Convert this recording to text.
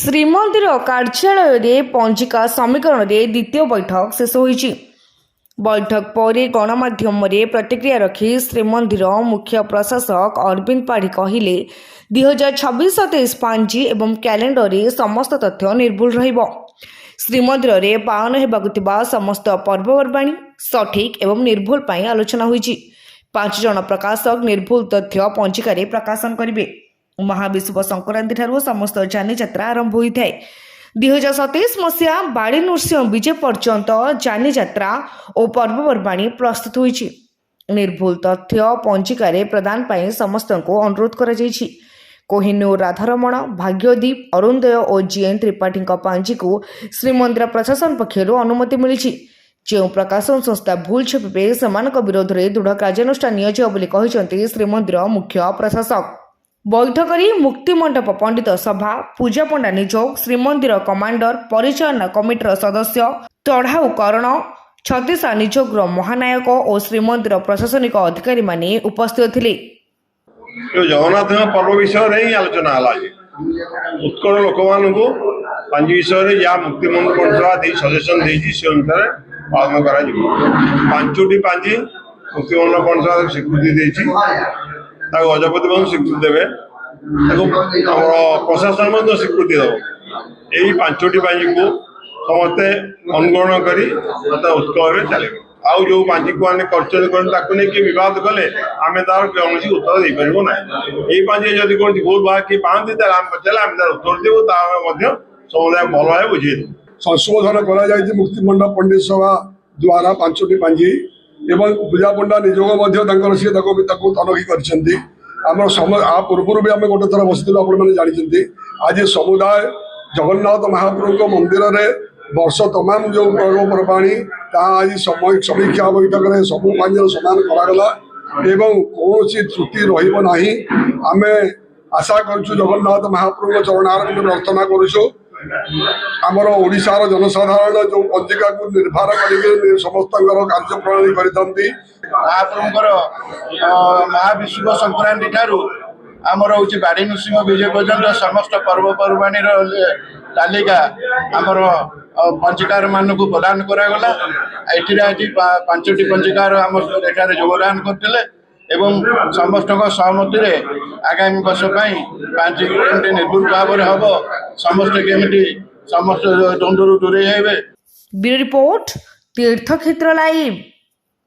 ଶ୍ରୀମନ୍ଦିର କାର୍ଯ୍ୟାଳୟରେ ପଞ୍ଜିକା ସମୀକରଣରେ ଦ୍ୱିତୀୟ ବୈଠକ ଶେଷ ହୋଇଛି। ବୈଠକ ପରେ ଗଣମାଧ୍ୟମରେ ପ୍ରତିକ୍ରିୟା ରଖି ଶ୍ରୀମନ୍ଦିର ମୁଖ୍ୟ ପ୍ରଶାସକ ଅରବିନ୍ଦ ପାଢ଼ୀ କହିଲେ, 2026-27 ପାଞ୍ଜି ଏବଂ କ୍ୟାଲେଣ୍ଡରରେ ସମସ୍ତ ତଥ୍ୟ ନିର୍ଭୁଲ ରହିବ। ଶ୍ରୀମନ୍ଦିରରେ ପାଳନ ହେବାକୁ ଥିବା ସମସ୍ତ ପର୍ବପର୍ବାଣୀ ସଠିକ୍ ଏବଂ ନିର୍ଭୁଲ ପାଇଁ ଆଲୋଚନା ହୋଇଛି। 5 ଜଣ ପ୍ରକାଶକ ନିର୍ଭୁଲ ତଥ୍ୟ ପଞ୍ଜିକାରେ ପ୍ରକାଶନ କରିବେ। ମହାବିଷୁବ ସଂକ୍ରାନ୍ତି ଠାରୁ ସମସ୍ତ ଯାନିଯାତ୍ରା ଆରମ୍ଭ ହୋଇଥାଏ। 2027 ମସିହା ବାଡ଼ି ନୃସିଂହ ବିଜେ ପର୍ଯ୍ୟନ୍ତ ଯାନିଯାତ୍ରା ଓ ପର୍ବପର୍ବାଣୀ ପ୍ରସ୍ତୁତ ହୋଇଛି। ନିର୍ଭୁଲ ତଥ୍ୟ ପଞ୍ଜିକାରେ ପ୍ରଦାନ ପାଇଁ ସମସ୍ତଙ୍କୁ ଅନୁରୋଧ କରାଯାଇଛି। କୋହିନୂର ରାଧାରମଣ, ଭାଗ୍ୟଦୀପ, ଅରୁନ୍ଦୟ ଓ ଜିଏନ୍ ତ୍ରିପାଠୀଙ୍କ ପାଞ୍ଜିକୁ ଶ୍ରୀମନ୍ଦିର ପ୍ରଶାସନ ପକ୍ଷରୁ ଅନୁମତି ମିଳିଛି। ଯେଉଁ ପ୍ରକାଶନ ସଂସ୍ଥା ଭୁଲ ଛାପିବେ ସେମାନଙ୍କ ବିରୋଧରେ ଦୃଢ଼ କାର୍ଯ୍ୟାନୁଷ୍ଠାନ ନିଆଯିବ ବୋଲି କହିଛନ୍ତି ଶ୍ରୀମନ୍ଦିର ମୁଖ୍ୟ ପ୍ରଶାସକ। ବୈଠକରେ ମୁକ୍ତିମଣ୍ଡପ ପଣ୍ଡିତ ସଭା, ପୂଜା ପଣ୍ଡା ନିଯୋଗ, ଶ୍ରୀମନ୍ଦିର କମାଣ୍ଡର, ପରିଚାଳନା କମିଟିର ସଦସ୍ୟ, ଚଢ଼ାଉ କରଣ, ଛତିଶା ନିଯୋଗର ମହାନାୟକ ଓ ଶ୍ରୀମନ୍ଦିର ପ୍ରଶାସନିକ ଅଧିକାରୀମାନେ ଉପସ୍ଥିତ ଥିଲେ। ଜଗନ୍ନାଥ पर्व विषय ही आलोचना है। उत्कल लोक मानू पांच विषय जहाँ मुक्तिमंडप सजेसन से अनुसार पालन कर पांचटी पांजी मुक्तिमंडप स्वीकृति देती गजपति स्वीकृति देवे प्रशासन स्वीकृति दब यही पांचटी पांजी को समस्ते अनुगमन कर उत्कल चलो आउ जो पांची को आने नहीं विवाद कले आम तार कौन उत्तर दे पारू ना। यही पांची जब कौन भूल बात किए पाती पचारे आम तार उत्तर देव समुदाय भल भाव बुझे संशोधन कर मुक्तिमंडप पंडित सभा द्वारा 5टी पांजी एवं पूजा पंडा निजोग सी तनखी कर पूर्व भी आम गोटे थर बसी जानते आज समुदाय जगन्नाथ महाप्रभु मंदिर में वर्ष तमाम जो पर्वपर्वाणी आज समीक्षा बैठक में सबू पांचर समान करागला एवं कौन त्रुटि रहा आम आशा करूँ जगन्नाथ महाप्रभु चरणारविंद प्रार्थना करूँ आमर ओडिशार जनसाधारण जो पंजिका को निर्भर कर समस्त कार्य प्रणाली करते महाप्रभुर महाविषुव संक्रांति ठारू आमर हूँ बाड़ी नृसिंह विजय पर्यंत समस्त पर्वपर्वाणी तालिका आमर पंजिकार मानक प्रदान करागला। ये आज 5टी पंजिकार आम एठार योगदान करते एवं समस्त सहमति आगामी वर्ष 5 केमती निर्भुल भाव हम समस्त केमती समस्त दंडरू दूरे। ब्यूरो रिपोर्ट तीर्थक्षेत्र लाइव।